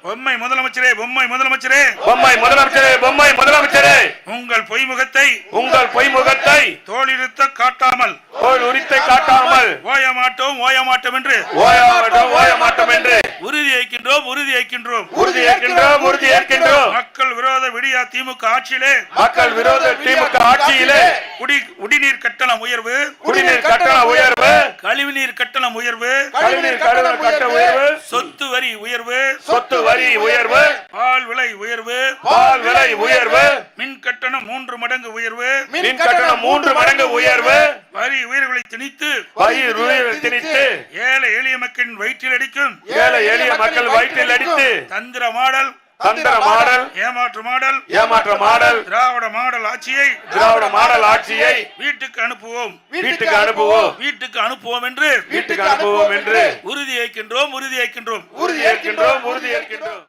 பொம்மை முதலமைச்சரே, பொம்மை முதலமைச்சரே, பொம்மை முதலமைச்சரே, பொம்மை முதலமைச்சரே, உங்கள் பொய்முகத்தை தோளிருத்த காட்டாமல் தோல் உரித்தை காட்டாமல் ஓய மாட்டோம் என்று ஓயமாட்டோம் என்று உறுதியேற்கின்றோம். மக்கள் விரோத விடியா திமுக ஆட்சியிலே குடிநீர் கட்டணம் உயர்வு, கழிவுநீர் கட்டணம் உயர்வு, சொத்து வரி உயர்வு, பால் விலை உயர்வு, மின் கட்டணம் 3 மடங்கு உயர்வு, வரி உயர்வுகளை திணித்து ஏழை எளிய மக்களின் வயிற்றில் அடித்து தந்திர மாடல் ஏமாற்று மாடல் திராவிட மாடல் ஆட்சியை வீட்டுக்கு அனுப்புவோம் என்று உறுதியேற்கின்றோம்.